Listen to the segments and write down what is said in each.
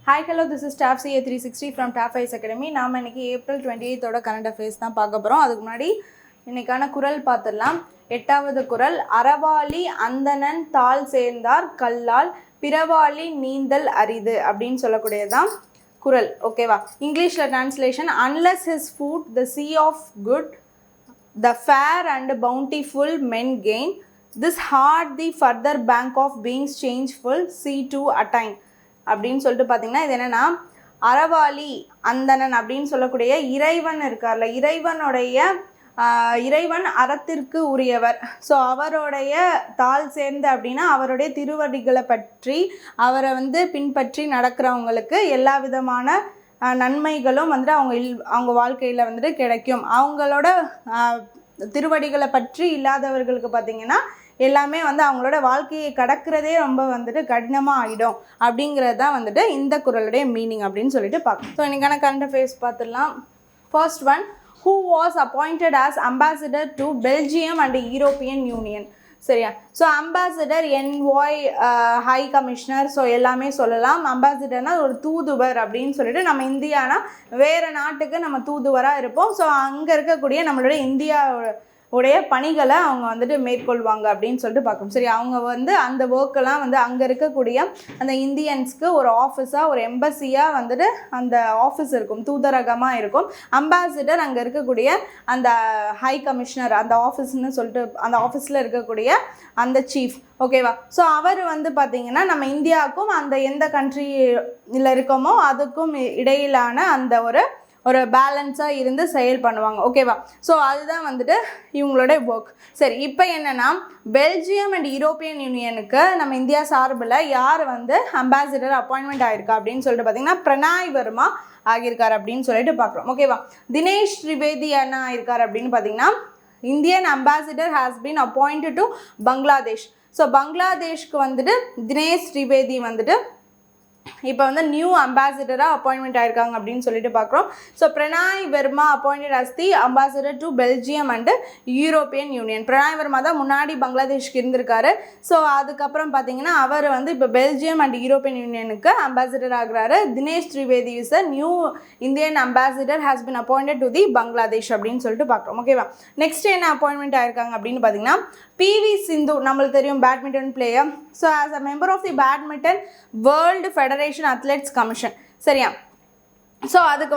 Hi, hello, this is TAF CA 360 from TAF Ice Academy. நாம் இன்னைக்கு April 28 current affairs தான் பார்க்க போகிறோம். அதுக்கு முன்னாடி இன்னைக்கான குறள் பார்த்துடலாம். 8வது குறள், அறவாளி அந்தணன் தாள் சேர்ந்தார் கல்லால் பிறவாளி நீந்தல் அரிது அப்படின்னு சொல்லக்கூடியதான் குறள். ஓகேவா? இங்கிலீஷில் translation, unless his food the sea of good, the fair and bountiful men gain, this hard the further bank of being's changeful sea to attain அப்படின்னு சொல்லிட்டு பார்த்தீங்கன்னா, இது என்னென்னா, அறவாளி அந்தணன் அப்படின்னு சொல்லக்கூடிய இறைவன் இருக்கார்ல, இறைவன் அறத்திற்கு உரியவர். ஸோ அவருடைய தாள் சேர்ந்து அப்படின்னா அவருடைய திருவடிகளை பற்றி அவரை பின்பற்றி நடக்கிறவங்களுக்கு எல்லா விதமான நன்மைகளும் அவங்க வாழ்க்கையில் கிடைக்கும். அவங்களோட திருவடிகளை பற்றி இல்லாதவர்களுக்கு பார்த்திங்கன்னா எல்லாமே அவங்களோட வாழ்க்கையை கடக்கிறதே ரொம்ப கடினமாக ஆகிடும். அப்படிங்கிறது தான் இந்த குறளுடைய மீனிங் அப்படின்னு சொல்லிட்டு பார்க்கணும். ஸோ இன்றைக்கான கரண்ட் அஃபேர்ஸ் பார்த்துடலாம். First one, who was appointed as ambassador to Belgium and European Union? சரியா? So ambassador, envoy, high commissioner, so எல்லாமே சொல்லலாம். அம்பாசிடர்னால் ஒரு தூதுவர் அப்படின்னு சொல்லிட்டு, நம்ம இந்தியானா வேறு நாட்டுக்கு நம்ம தூதுவராக இருப்போம். ஸோ அங்கே இருக்கக்கூடிய நம்மளுடைய இந்தியா உடைய பணிகளை அவங்க மேற்கொள்வாங்க அப்படின்னு சொல்லிட்டு பார்க்கணும். சரி, அவங்க அந்த ஒர்க்கெல்லாம் அங்கே இருக்கக்கூடிய அந்த இந்தியன்ஸ்க்கு ஒரு ஆஃபீஸாக, ஒரு எம்பசியாக அந்த ஆஃபீஸ் இருக்கும், தூதரகமாக இருக்கும். அம்பாசிடர் அங்கே இருக்கக்கூடிய அந்த ஹை கமிஷனர், அந்த ஆஃபீஸ்ன்னு சொல்லிட்டு அந்த ஆஃபீஸில் இருக்கக்கூடிய அந்த சீஃப். ஓகேவா? ஸோ அவர் பார்த்திங்கன்னா நம்ம இந்தியாவுக்கும் அந்த எந்த கண்ட்ரியில் இருக்கோமோ அதுக்கும் இடையிலான அந்த ஒரு பேலன்ஸாக இருந்து செயல் பண்ணுவாங்க. ஓகேவா? ஸோ அதுதான் இவங்களோட ஒர்க். சரி, இப்போ என்னென்னா, பெல்ஜியம் அண்ட் யூரோப்பியன் யூனியனுக்கு நம்ம இந்தியா சார்பில் யார் அம்பாசிடர் அப்பாயின்மெண்ட் ஆகிருக்கா அப்படின்னு சொல்லிட்டு பார்த்திங்கன்னா, பிரணாய் வர்மா ஆகியிருக்கார் அப்படின்னு சொல்லிட்டு பார்க்குறோம். ஓகேவா? தினேஷ் திரிவேதி என்ன ஆகியிருக்கார் அப்படின்னு பார்த்திங்கன்னா, Indian ambassador has been appointed to Bangladesh. So பங்களாதேஷ்க்கு தினேஷ் திரிவேதி இப்போ நியூ அம்பாசிடராக அப்பாயின்மெண்ட் ஆயிருக்காங்க அப்படின்னு சொல்லிட்டு பார்க்குறோம். So Pranay Varma appointed as the ambassador to Belgium and European Union. Pranay Varma தான் முன்னாடி பங்களாதேஷ்க்கு இருந்திருக்காரு. ஸோ அதுக்கப்புறம் பார்த்தீங்கன்னா அவர் இப்போ பெல்ஜியம் அண்ட் யூரோப்பியன் யூனியனுக்கு அம்பாசிடர் ஆகிறாரு. Dinesh Trivedi is a new Indian ambassador has been appointed to the Bangladesh அப்படின்னு சொல்லிட்டு பார்க்குறோம். ஓகேவா? நெக்ஸ்ட் என்ன அப்பாயின்மெண்ட் ஆயிருக்காங்க அப்படின்னு பார்த்தீங்கன்னா, PV சிந்து, நம்மளுக்கு தெரியும், badminton player. So as a member of the badminton world federation athletes commission. சரியா? ஸோ அதுக்கு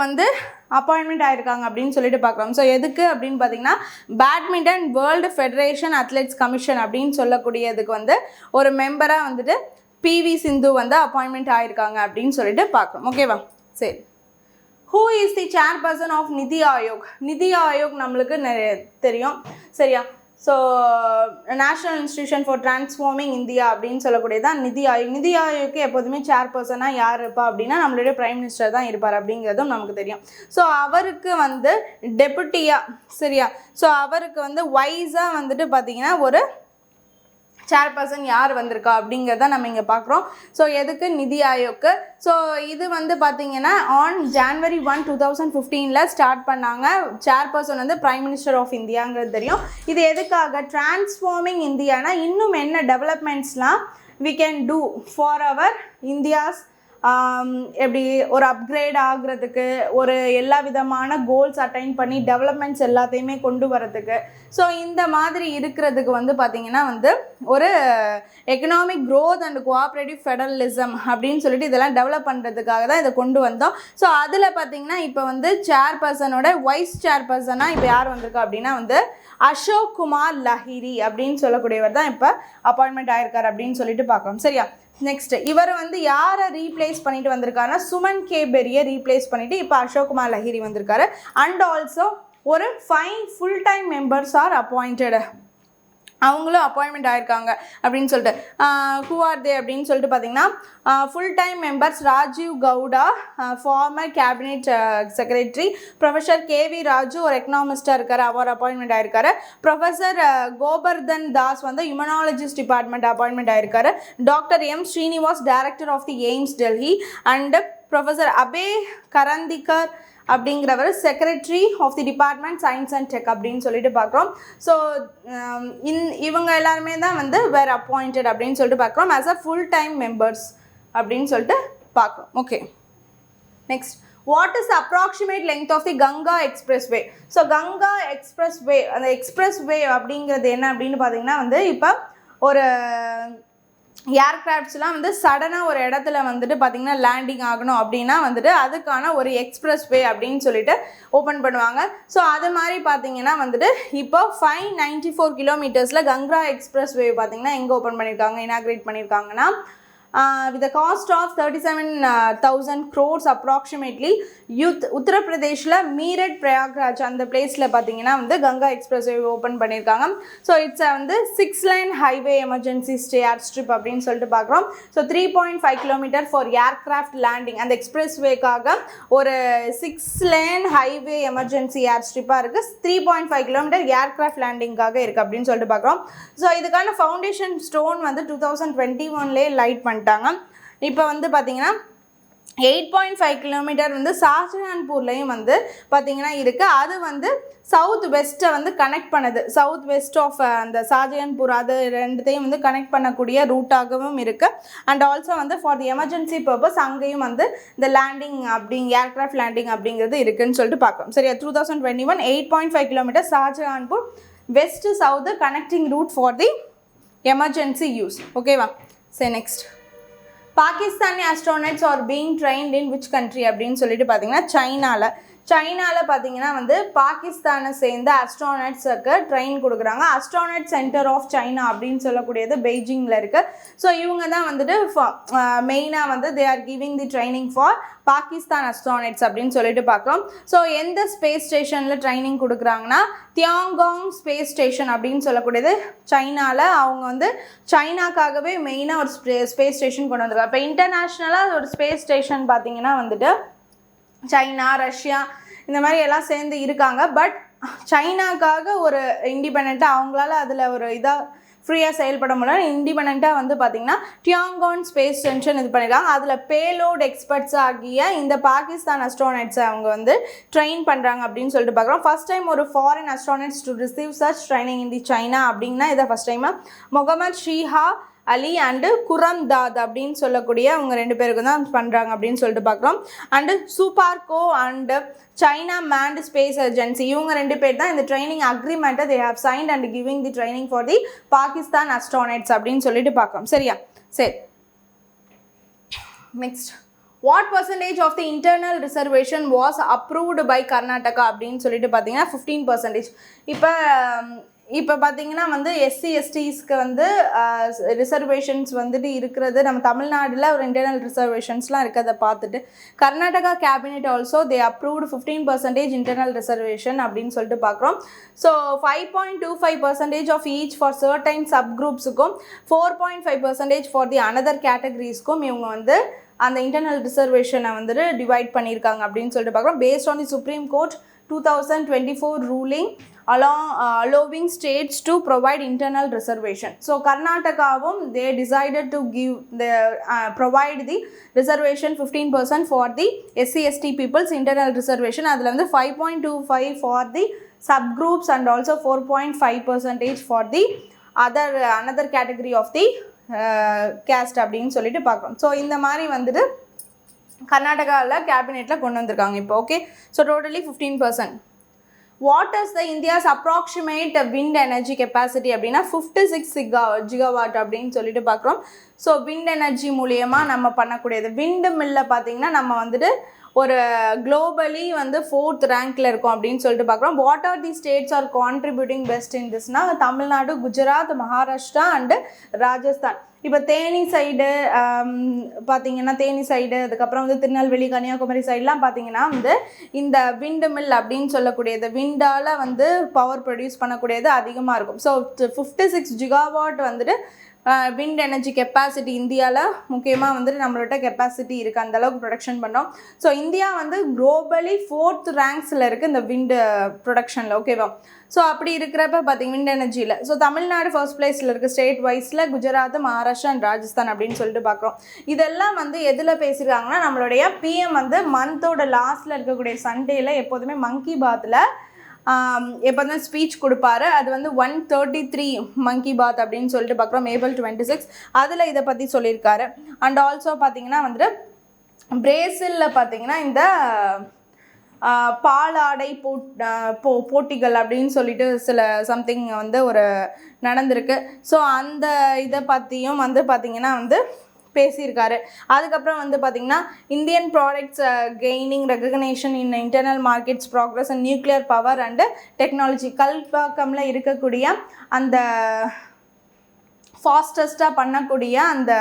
அப்பாயின்மெண்ட் ஆகிருக்காங்க அப்படின்னு சொல்லிட்டு பார்க்குறோம். ஸோ எதுக்கு அப்படின்னு பார்த்தீங்கன்னா, badminton world federation athletes commission அப்படின்னு சொல்லக்கூடியதுக்கு ஒரு மெம்பராக PV சிந்து அப்பாயின்மெண்ட் ஆகிருக்காங்க அப்படின்னு சொல்லிட்டு பார்க்குறோம். ஓகேவா? சரி, who is the chairperson of NITI Aayog? NITI Aayog நம்மளுக்கு தெரியும். சரியா? So national institution for transforming India அப்படின்னு சொல்லக்கூடியதான் நிதி ஆயோக். நிதி ஆயோக்கு எப்போதுமே சேர்பர்சனாக யார் இருப்பா அப்படின்னா நம்மளுடைய பிரைம் மினிஸ்டர் தான் இருப்பார் அப்படிங்கிறதும் நமக்கு தெரியும். ஸோ அவருக்கு டெபுட்டியாக, சரியா, ஸோ அவருக்கு வைஸாக பார்த்தீங்கன்னா ஒரு சேர்பர்சன் யார் வந்திருக்கா அப்படிங்கிறத நம்ம இங்கே பார்க்குறோம். ஸோ எதுக்கு? நிதி ஆயோக்கு. ஸோ இது பார்த்தீங்கன்னா ஆன் January 1, 2015 ஸ்டார்ட் பண்ணாங்க. சேர்பர்சன் பிரைம் மினிஸ்டர் ஆஃப் இந்தியாங்கிறது தெரியும். இது எதுக்காக? டிரான்ஸ்ஃபார்மிங் இந்தியானா இன்னும் என்ன டெவலப்மெண்ட்ஸ்லாம் we can do for our India's எப்படி ஒரு அப்கிரேட் ஆகுறதுக்கு, ஒரு எல்லா விதமான கோல்ஸ் அட்டைன் பண்ணி டெவலப்மெண்ட்ஸ் எல்லாத்தையுமே கொண்டு வரதுக்கு. ஸோ இந்த மாதிரி இருக்கிறதுக்கு பார்த்திங்கன்னா ஒரு economic growth and cooperative federalism அப்படின்னு சொல்லிட்டு இதெல்லாம் டெவலப் பண்ணுறதுக்காக தான் இதை கொண்டு வந்தோம். ஸோ அதில் பார்த்திங்கன்னா இப்போ சேர்பர்சனோட வைஸ் சேர்பர்சனாக இப்போ யார் வந்திருக்கா அப்படின்னா அசோக் குமார் லஹிரி அப்படின்னு சொல்லக்கூடியவர் தான் இப்போ அப்பாயின்மெண்ட் ஆயிருக்கார் அப்படின்னு சொல்லிட்டு பார்க்குறோம். சரியா? நெக்ஸ்ட், இவர் யாரை ரீப்ளேஸ் பண்ணிட்டு வந்திருக்காருன்னா, சுமன் கே பெரியை ரீப்ளேஸ் பண்ணிட்டு இப்போ அசோக் குமார் லஹிரி வந்திருக்காரு. அண்ட் ஆல்சோ ஒரு 5 full time members are appointed, அவங்களும் அப்பாயின்மெண்ட் ஆகிருக்காங்க அப்படின்னு சொல்லிட்டு. ஹூ ஆர் தே அப்படின்னு சொல்லிட்டு பார்த்தீங்கன்னா, full time members Rajiv Gowda, former cabinet secretary. Professor KV Raju ஒரு எக்கனாமிஸ்டாக இருக்கார், அவர் அப்பாயின்மெண்ட் ஆகிருக்காரு. Professor Gobardhan Das immunologist department appointment ஆகிருக்காரு. Doctor M Srinivas director of the AIIMS Delhi. And professor Abhay Karandikar அப்படிங்கிறவர் secretary of the department science and tech அப்படின்னு சொல்லிட்டு பார்க்குறோம். ஸோ இவங்க எல்லாருமே தான் வேறு அப்பாயிண்டட் அப்படின்னு சொல்லிட்டு பார்க்குறோம் as a full time members அப்படின்னு சொல்லிட்டு பார்க்குறோம். Okay, next, what is approximate length of the Ganga expressway? So Ganga expressway, அந்த எக்ஸ்பிரஸ்வே அப்படிங்கிறது என்ன அப்படின்னு பார்த்தீங்கன்னா வந்து இப்போ ஒரு ஏர்கிராஃப்ட்ஸ்லாம் வந்து சடனாக ஒரு இடத்துல வந்துட்டு பார்த்திங்கன்னா லேண்டிங் ஆகணும் அப்படின்னா வந்துட்டு அதுக்கான ஒரு எக்ஸ்பிரஸ்வே அப்படின்னு சொல்லிட்டு ஓப்பன் பண்ணுவாங்க. ஸோ அது மாதிரி பார்த்திங்கன்னா வந்துட்டு இப்போ 594 கிலோமீட்டர்ஸில் கங்கா எக்ஸ்பிரஸ்வே பார்த்திங்கன்னா எங்கே ஓப்பன் பண்ணியிருக்காங்க, இனாக்ரேட் பண்ணியிருக்காங்கன்னா with the cost of 37,000 crores approximately, உத்தரப்பிரதேஷில் Meerut Prayagraj அந்த பிளேஸில் பார்த்தீங்கன்னா வந்து கங்கா எக்ஸ்பிரஸ்வே ஓப்பன் பண்ணியிருக்காங்க. ஸோ இட்ஸ் வந்து 6-லைன் ஹைவே எமர்ஜென்சி ஏர் ஸ்ட்ரிப் அப்படின்னு சொல்லிட்டு பார்க்குறோம். So 3.5 kilometre for aircraft landing, அந்த எக்ஸ்பிரஸ்வேக்காக ஒரு 6-லைன் ஹைவே எமர்ஜென்சி ஏர் ஸ்ட்ரிப்பாக இருக்குது. 3.5 கிலோமீட்டர் ஏர்கிராஃப்ட் லேண்டிங்காக இருக்குது அப்படின்னு சொல்லிட்டு பார்க்குறோம். ஸோ இதுக்கான ஃபவுண்டேஷன் ஸ்டோன் வந்து 2021லே லைட் பண்ணிட்டாங்க. இப்போ வந்து பார்த்தீங்கன்னா 8.5 கிலோமீட்டர் வந்து ஷாஜஹான்பூர்லேயும் வந்து பார்த்தீங்கன்னா இருக்குது. அது வந்து சவுத் வெஸ்ட்டை வந்து கனெக்ட் பண்ணுது. சவுத் வெஸ்ட் ஆஃப் அந்த ஷாஜஹான்பூர் அது ரெண்டுத்தையும் வந்து கனெக்ட் பண்ணக்கூடிய ரூட்டாகவும் இருக்குது. அண்ட் ஆல்சோ வந்து ஃபார் தி எமர்ஜென்சி பர்பஸ் அங்கேயும் வந்து இந்த லேண்டிங் ஏர்கிராஃப்ட் லேண்டிங் அப்படிங்கிறது இருக்குதுன்னு சொல்லிட்டு பார்க்குறோம். சரியா, 2021 8.5 kilometre Shahjahanpur west south connecting route for the emergency use. ஓகேவா? சரி, next, Pakistani astronauts are being trained in which country அப்படின்னு சொல்லிட்டு பார்த்தீங்கன்னா சைனாவில் பார்த்தீங்கன்னா வந்து பாகிஸ்தானை சேர்ந்த அஸ்ட்ரோனட்ஸுக்கு ட்ரெயின் கொடுக்குறாங்க. அஸ்ட்ரோனட் சென்டர் ஆஃப் சைனா அப்படின்னு சொல்லக்கூடியது பெய்ஜிங்கில் இருக்குது. ஸோ இவங்க தான் வந்துட்டு மெயினாக வந்து they are giving the training for Pakistan astronauts அப்படின்னு சொல்லிட்டு பார்க்குறோம். ஸோ எந்த ஸ்பேஸ் ஸ்டேஷனில் ட்ரைனிங் கொடுக்குறாங்கன்னா தியாங்காங் ஸ்பேஸ் ஸ்டேஷன் அப்படின்னு சொல்லக்கூடியது சைனாவில். அவங்க வந்து சைனாக்காகவே மெயினாக ஒரு ஸ்பேஸ் ஸ்டேஷன் கொண்டு வந்துருக்காங்க. இப்போ இன்டர்நேஷ்னலாக ஒரு ஸ்பேஸ் ஸ்டேஷன் பார்த்தீங்கன்னா வந்துட்டு சைனா, ரஷ்யா இந்த மாதிரி எல்லாம் சேர்ந்து இருக்காங்க. பட் சைனாக்காக ஒரு இண்டிபெண்ட்டாக அவங்களால அதில் ஒரு இதாக ஃப்ரீயாக செயல்பட முடியல. இண்டிபெண்ட்டாக வந்து பார்த்திங்கன்னா டியாங்கான் ஸ்பேஸ் ஸ்டேஷன் இது பண்ணியிருக்காங்க. அதில் பேலோட் எக்ஸ்பர்ட்ஸ் ஆகிய இந்த பாகிஸ்தான் அஸ்ட்ரோனட்ஸை அவங்க வந்து ட்ரெயின் பண்ணுறாங்க அப்படின்னு சொல்லிட்டு பார்க்குறோம். ஃபஸ்ட் டைம் ஒரு foreign astronauts to receive such training in the China அப்படின்னா இதை ஃபஸ்ட் டைமாக முகமது ஷீஹா அலி அண்டு குரம் தாத் அப்படின்னு சொல்லக்கூடிய அவங்க 2 பேருக்கு தான் பண்ணுறாங்க அப்படின்னு சொல்லிட்டு பார்க்குறோம். And SUPARCO and China manned space agency இவங்க 2 பேர் தான் இந்த ட்ரைனிங் அக்ரிமெண்ட்டை they have signed and giving the training for the Pakistan astronauts அப்படின்னு சொல்லிட்டு பார்க்குறோம். சரியா, சரி, next, what percentage of the internal reservation was approved by Karnataka அப்படின்னு சொல்லிட்டு பார்த்தீங்கன்னா 15%. இப்போ பார்த்தீங்கன்னா வந்து எஸ்சி எஸ்டிஸ்க்கு வந்து ரிசர்வேஷன்ஸ் வந்துட்டு இருக்கிறது நம்ம தமிழ்நாட்டில் ஒரு இன்டர்னல் ரிசர்வேஷன்ஸ்லாம் இருக்கிறத பார்த்துட்டு Karnataka cabinet also they approved 15% internal reservation அப்படின்னு சொல்லிட்டு பார்க்குறோம். So 5.25% of each for certain sub குரூப்ஸுக்கும் 4.5% ஃபார் தி அனதர் கேட்டகரிஸ்க்கும் இவங்க வந்து அந்த இன்டர்னல் ரிசர்வேஷனை வந்துட்டு டிவைட் பண்ணியிருக்காங்க அப்படின்னு சொல்லிட்டு பார்க்குறோம். Based on the supreme court 2024 ruling allowing states to provide internal reservation. So Karnatakaavum they decided to give the provide the reservation 15% for the SC/ST people's internal reservation. Adula வந்து 5.25 for the subgroups and also 4.5% for the another category of the caste அப்படின்னு சொல்லிட்டு பார்க்குறோம். So இந்த மாதிரி வந்துட்டு கர்நாடகாவில் கேபினெட்டில் கொண்டு வந்திருக்காங்க இப்போ. Okay, so totally 15%. What is the India's approximate wind energy capacity அப்படின்னா 56 ஜிகாவாட் அப்படின்னு சொல்லிட்டு பார்க்குறோம். ஸோ விண்ட் எனர்ஜி மூலியமாக நம்ம பண்ணக்கூடியது விண்டு மில்லில் பார்த்திங்கன்னா நம்ம வந்துட்டு ஒரு குளோபலி வந்து 4th ரேங்க்கில் இருக்கும் அப்படின்னு சொல்லிட்டு பார்க்குறோம். What are the states are contributing best in திஸ்னா தமிழ்நாடு, குஜராத், மகாராஷ்டிரா அண்டு ராஜஸ்தான். இப்போ தேனி சைடு பார்த்திங்கன்னா தேனி சைடு, அதுக்கப்புறம் வந்து திருநெல்வேலி, கன்னியாகுமரி சைட்லாம் பார்த்திங்கன்னா வந்து இந்த விண்டு மில் அப்படின்னு சொல்லக்கூடியது விண்டால் வந்து பவர் ப்ரொடியூஸ் பண்ணக்கூடியது அதிகமாக இருக்கும். ஸோ 56 ஜிகாவாட் வந்துட்டு விண்ட் எனர்ஜி கெப்பாசிட்டி இந்தியாவில் முக்கியமாக வந்துட்டு நம்மளோட கெப்பாசிட்டி இருக்குது, அந்தளவுக்கு ப்ரொடக்ஷன் பண்ணோம். ஸோ இந்தியா வந்து குளோபலி 4th ரேங்க்ஸில் இருக்குது இந்த விண்டு ப்ரொடக்ஷனில். ஓகேவா? ஸோ அப்படி இருக்கிறப்ப பார்த்திங்க விண்ட் எனர்ஜியில் ஸோ தமிழ்நாடு ஃபர்ஸ்ட் பிளேஸில் இருக்குது ஸ்டேட் வைஸில், குஜராத், மகாராஷ்டிரா அண்ட் ராஜஸ்தான் அப்படின்னு சொல்லிட்டு பார்க்குறோம். இதெல்லாம் வந்து எதில் பேசியிருக்காங்கன்னா நம்மளுடைய பிஎம் வந்து மந்தோட லாஸ்ட்டில் இருக்கக்கூடிய சண்டேயில் எப்போதுமே மன் கி பாத்தில் எப்போதுமே ஸ்பீச் கொடுப்பாரு. அது வந்து 133 மன் கி பாத் அப்படின்னு சொல்லிட்டு பார்க்குறோம், April 26. அதில் இதை பற்றி சொல்லியிருக்காரு. அண்ட் ஆல்சோ பார்த்திங்கன்னா வந்துட்டு பிரேசிலில் பார்த்தீங்கன்னா இந்த பாலாடை போட்டிகள் அப்படின்னு சொல்லிட்டு சில சம்திங் வந்து ஒரு நடந்திருக்கு. ஸோ அந்த இதை பற்றியும் வந்து பார்த்திங்கன்னா வந்து பேசியிருக்காரு. அதுக்கப்புறம் வந்து பார்த்திங்கன்னா Indian products gaining recognition in internal markets progress and nuclear power and technology. கல்பாக்கமில் இருக்கக்கூடிய அந்த ஃபாஸ்டஸ்ட்டாக பண்ணக்கூடிய அந்த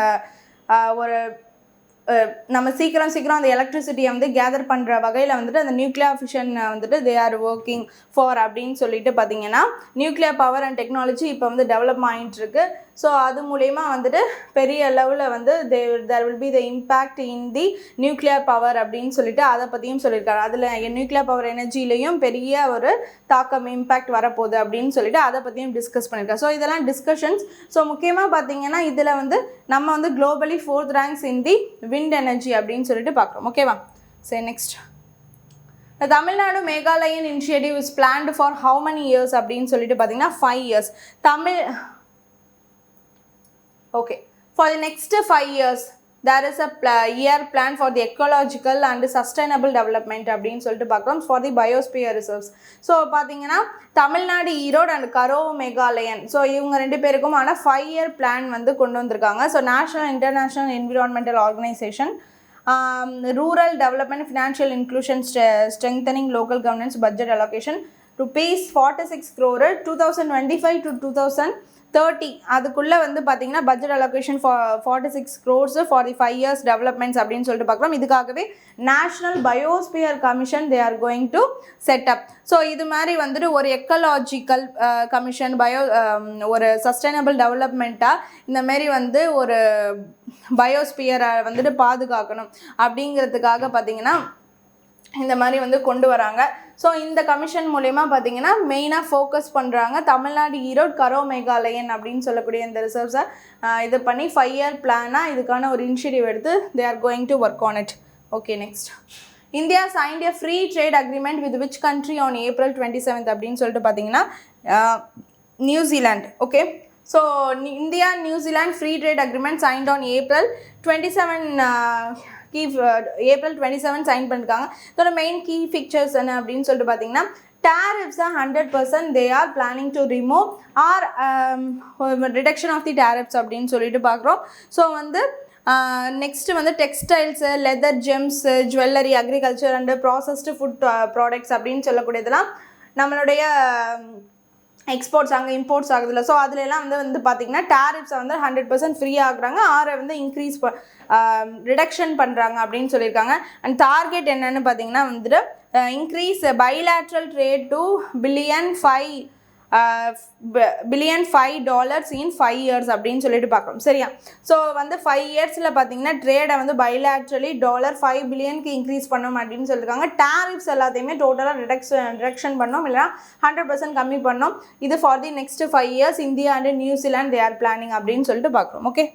ஒரு நம்ம சீக்கிரம் அந்த எலக்ட்ரிசிட்டியை வந்து கேதர் பண்ணுற வகையில் வந்துட்டு அந்த நியூக்ளியர் ஃபிஷன் வந்துட்டு தே ஆர் ஒர்க்கிங் ஃபார் அப்படின்னு சொல்லிட்டு பார்த்தீங்கன்னா நியூக்ளியர் பவர் அண்ட் டெக்னாலஜி இப்போ வந்து டெவலப் ஆகிட்டு இருக்கு. ஸோ அது மூலயமா வந்துட்டு பெரிய லெவலில் வந்து there will be the impact in the nuclear power அப்படின்னு சொல்லிட்டு அதை பற்றியும் சொல்லியிருக்காரு. அதில் நியூக்ளியர் பவர் எனர்ஜிலையும் பெரிய ஒரு தாக்கம் இம்பேக்ட் வரப்போகுது அப்படின்னு சொல்லிட்டு அதை பற்றியும் டிஸ்கஸ் பண்ணியிருக்காரு. ஸோ இதெல்லாம் டிஸ்கஷன்ஸ். ஸோ முக்கியமாக பார்த்தீங்கன்னா இதில் வந்து நம்ம வந்து குளோபலி 4th ரேங்க்ஸ் இன் தி விண்ட் எனர்ஜி அப்படின்னு சொல்லிட்டு பார்க்குறோம். ஓகேவா? சரி, next. The Tamil Nadu Megalayan initiative is planned for how many years அப்படின்னு சொல்லிட்டு பார்த்தீங்கன்னா 5 years. Okay, for the next 5 years there is a year plan for the ecological and sustainable development அப்படின்னு சொல்லிட்டு பார்க்குறோம் for the biosphere reserves. So பார்த்தீங்கன்னா Tamil Nadu, Erode and கரோவ மேகாலயன், so இவங்க 2 பேருக்கும் ஆனால் 5 year பிளான் வந்து கொண்டு வந்திருக்காங்க. So national international environmental organisation, rural development, financial inclusion, strengthening local governance, budget allocation rupees 46 crore 2025 to 2030. அதுக்குள்ளே வந்து பார்த்தீங்கன்னா budget allocation 46 crores for the 5 years developments அப்படின்னு சொல்லிட்டு பார்க்குறோம். இதுக்காகவே national biosphere commission they are going to setup. So இது மாதிரி வந்துட்டு ஒரு எக்கலாஜிக்கல் கமிஷன், ஒரு சஸ்டைனபிள் டெவலப்மெண்ட்டாக இந்தமாரி வந்து ஒரு பயோஸ்பியரை வந்துட்டு பாதுகாக்கணும் அப்படிங்கிறதுக்காக பார்த்திங்கன்னா இந்த மாதிரி வந்து கொண்டு வராங்க. ஸோ இந்த கமிஷன் மூலயமா பார்த்திங்கன்னா மெயினாக ஃபோக்கஸ் பண்ணுறாங்க தமிழ்நாடு, ஈரோடு, கரோ மேகாலயன் அப்படின்னு சொல்லக்கூடிய இந்த ரிசர்வ்ஸை இது பண்ணி 5 year பிளானாக இதுக்கான ஒரு இனிஷியேட்டிவ் எடுத்து they are going to work on it. Okay, next. India signed a free trade agreement with which country on April 27th அப்படின்னு சொல்லிட்டு பார்த்தீங்கன்னா New Zealand. Okay, so India New Zealand free trade agreement signed on April 27 sign பண்ணியிருக்காங்க. இதோட main key features என்ன அப்படின்னு சொல்லிட்டு பார்த்தீங்கன்னா tariffs are 100% they are planning to remove or reduction of the tariffs அப்படின்னு சொல்லிட்டு பார்க்குறோம். ஸோ வந்து நெக்ஸ்ட்டு வந்து textiles, leather, Gems, jewellery, agriculture and processed food products அப்படின்னு சொல்லக்கூடியதெல்லாம் நம்மளுடைய எக்ஸ்போர்ட்ஸ் அங்கே இம்போர்ட்ஸ் ஆகுதுல்ல. ஸோ அதுலலாம் வந்து பார்த்திங்கன்னா டேரிஃப்ஸை வந்து 100% ஃப்ரீ ஆகுறாங்க, ஆரை வந்து இன்க்ரீஸ் ரிடக்ஷன் பண்ணுறாங்க அப்படின்னு சொல்லியிருக்காங்க. அண்ட் டார்கெட் என்னென்னு பார்த்தீங்கன்னா வந்துட்டு increase bilateral trade to $5 billion in 5 years அப்படின்னு சொல்லிட்டு பார்க்குறோம். சரியா? ஸோ வந்து 5 yearsல பார்த்தீங்கன்னா ட்ரேடை வந்து பைலேட்ரலி $5 billion இன்க்ரீஸ் பண்ணோம் அப்படின்னு சொல்லியிருக்காங்க. டேரிஃப்ஸ் எல்லாத்தையுமே டோட்டலாக ரிடக்ஷன் பண்ணோம், இல்லைனா 100% கம்மி பண்ணோம். இது for the next 5 years India and New Zealand they are planning அப்படின்னு சொல்லிட்டு பார்க்குறோம். Okay,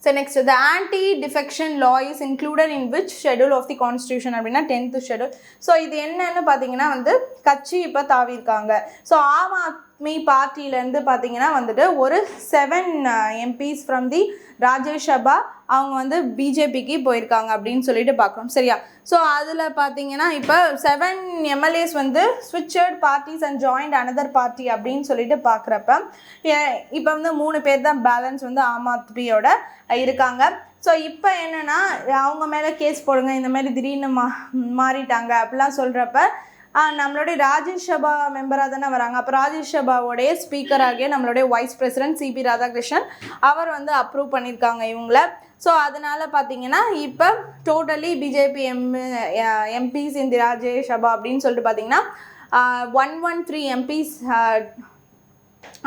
so next, the anti-defection law is included in which schedule of the constitution அப்படின்னா 10th schedule. ஸோ இது என்னன்னு பார்த்தீங்கன்னா வந்து கட்சி இப்போ தாவிருக்காங்க. ஸோ ஆம் ஆத்மி பார்ட்டியிலேருந்து பார்த்தீங்கன்னா வந்துட்டு ஒரு 7 MPs ஃப்ரம் தி ராஜ்யசபா அவங்க வந்து பிஜேபிக்கு போயிருக்காங்க அப்படின்னு சொல்லிட்டு பார்க்குறோம். சரியா? ஸோ அதில் பார்த்தீங்கன்னா இப்போ 7 MLAs வந்து ஸ்விட்சர்ட் parties and joined another party அப்படின்னு சொல்லிட்டு பார்க்குறப்ப இப்போ வந்து 3 பேர் தான் பேலன்ஸ் வந்து ஆம் ஆத்மியோட இருக்காங்க. ஸோ இப்போ என்னென்னா அவங்க மேலே கேஸ் போடுங்க, இந்த மாதிரி திடீர்னு மாறிட்டாங்க அப்படிலாம் சொல்கிறப்ப நம்மளுடைய ராஜ்யசபா மெம்பராக தானே வராங்க. அப்போ ராஜ்யசபாவோடைய ஸ்பீக்கராகிய நம்மளுடைய வைஸ் பிரசிடென்ட் CP ராதாகிருஷ்ணன் அவர் வந்து அப்ரூவ் பண்ணியிருக்காங்க இவங்கள. ஸோ அதனால் பார்த்தீங்கன்னா இப்போ டோட்டலி பிஜேபி MPs இந்த ராஜ்யசபா அப்படின்னு சொல்லிட்டு பார்த்தீங்கன்னா 113 MPs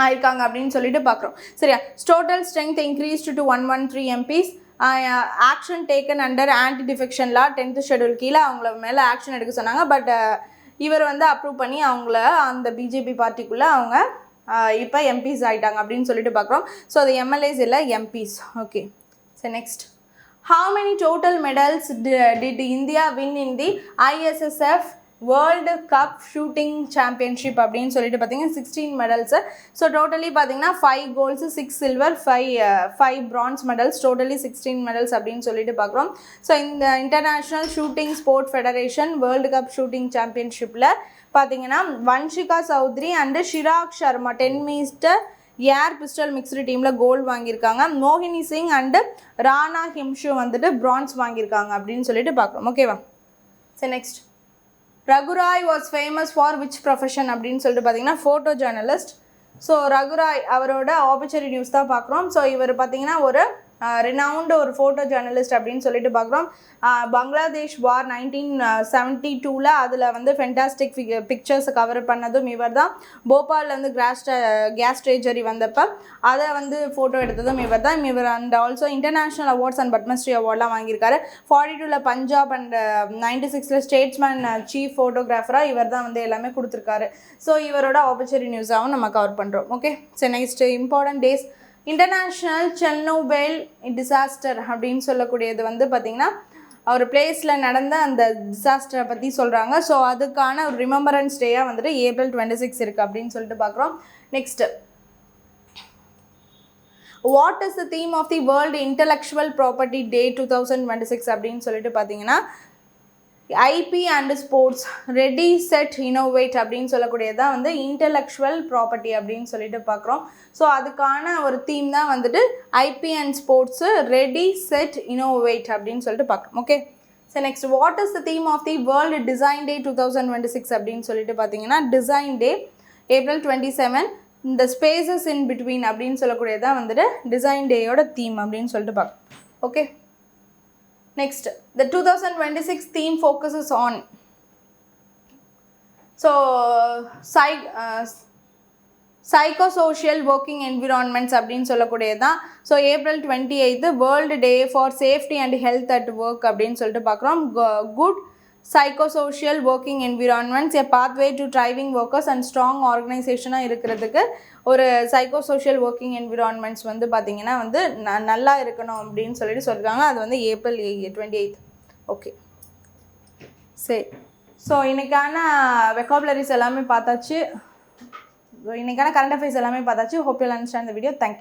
ஆயிருக்காங்க அப்படின்னு சொல்லிட்டு பார்க்குறோம். சரியா? Total strength increased to 113 MPs. Action taken under anti defection law 10th schedule கீழே அவங்கள மேலே ஆக்ஷன் எடுக்க சொன்னாங்க. பட் இவர் வந்து அப்ரூவ் பண்ணி அவங்கள அந்த பிஜேபி பார்ட்டிக்குள்ளே அவங்க இப்போ MPs ஆகிட்டாங்க அப்படின்னு சொல்லிட்டு பார்க்குறோம். ஸோ அது MLAs இல்லை, MPs. Okay, so next. How many total medals did India win in the ISSF world cup shooting championship அப்படின்னு சொல்லிட்டு பார்த்தீங்கன்னா 16 மெடல்ஸு. ஸோ டோட்டலி பார்த்தீங்கன்னா 5 golds 6 silver 5 bronze medals, totally 16 medals அப்படின்னு சொல்லிட்டு பார்க்குறோம். ஸோ இந்த international shooting sport federation world cup shooting சாம்பியன்ஷிப்பில் பார்த்தீங்கன்னா Vanshika Chaudhary and Chirag Sharma 10 metre air pistol mixed டீமில் கோல்டு வாங்கியிருக்காங்க. மோகினி சிங் அண்டு ராணா ஹிம்ஷு வந்துட்டு பிரான்ஸ் வாங்கியிருக்காங்க அப்படின்னு சொல்லிட்டு பார்க்குறோம். ஓகேவா? சரி, நெக்ஸ்ட். ரகுராய் was famous for which profession அப்படின்னு சொல்லிட்டு பார்த்தீங்கன்னா ஃபோட்டோ ஜேர்னலிஸ்ட். ஸோ ரகுராய் அவரோட ஆப்பர்ச்சுனிட்டி நியூஸ் தான் பார்க்குறோம். ஸோ இவர் பார்த்தீங்கன்னா ஒரு ரினவுண்டு ஒரு ஃபோட்டோ ஜேர்னலிஸ்ட் அப்படின்னு சொல்லிட்டு பார்க்குறோம். பங்களாதேஷ் வார் 1972 அதில் வந்து ஃபென்டாஸ்டிக் பிக்சர்ஸை கவர் பண்ணதும் இவர் தான். போபாலில் வந்து கேஸ் ட்ரேஜரி வந்தப்போ அதை வந்து ஃபோட்டோ எடுத்ததும் இவர் தான். இவர் and also international awards and Padma Shri அவார்ட்லாம் வாங்கியிருக்காரு. 42 பஞ்சாப் அண்ட் 96 ஸ்டேட்ஸ்மேன் சீஃப் ஃபோட்டோகிராஃபராக இவர் தான் வந்து எல்லாமே கொடுத்துருக்காரு. ஸோ இவரோட ஆப்பர்ச்சுனிட்டி நியூஸாகவும் நம்ம கவர் பண்ணுறோம். ஓகே, சரி, next important days. International Chernobyl disaster அப்படின்னு சொல்லக்கூடியது வந்து பார்த்திங்கன்னா ஒரு பிளேஸில் நடந்த அந்த டிசாஸ்டரை பற்றி சொல்கிறாங்க. ஸோ அதுக்கான ஒரு ரிமெம்பரன்ஸ் டேயாக வந்துட்டு April 26 இருக்குது அப்படின்னு சொல்லிட்டு பார்க்குறோம். Next, what is the theme of the world intellectual property day 2026 அப்படின்னு சொல்லிட்டு பார்த்தீங்கன்னா IP and sports ready set innovate அப்படின்னு சொல்லக்கூடியது தான் வந்து இன்டலெக்சுவல் ப்ராப்பர்ட்டி அப்படின்னு சொல்லிட்டு பார்க்குறோம். ஸோ அதுக்கான ஒரு தீம் தான் வந்துட்டு IP and sports ready set innovate அப்படின்னு சொல்லிட்டு பார்க்குறோம். Okay, so next, what is the theme of the world design day 2026 அப்படின்னு சொல்லிட்டு பார்த்தீங்கன்னா டிசைன் டே April 27 இந்த ஸ்பேசஸ் இன் பிட்வீன் அப்படின்னு சொல்லக்கூடியது தான் வந்துட்டு டிசைன் டேயோட தீம் அப்படின்னு சொல்லிட்டு பார்க்குறோம். Okay, next, the 2026 theme focuses on psychosocial working environments அப்படின்னு சொல்லக்கூடியது தான். So April 28 world day for safety and health at work அப்படின்னு சொல்லிட்டு பார்க்குறோம். Good psychosocial working environments a pathway to thriving workers and strong ஆர்கனைசேஷனாக இருக்கிறதுக்கு ஒரு சைக்கோசோஷியல் ஒர்க்கிங் என்விரான்மெண்ட்ஸ் வந்து பார்த்திங்கன்னா வந்து நல்லா இருக்கணும் அப்படின்னு சொல்லிட்டு சொல்லியிருக்காங்க. அது வந்து April 28. ஓகே, சரி. ஸோ இன்றைக்கான வெக்காபுலரிஸ் எல்லாமே பார்த்தாச்சு. இன்றைக்கான கரண்ட் அஃபேர்ஸ் எல்லாமே பார்த்தாச்சு. Hope you understand the video. Thank you.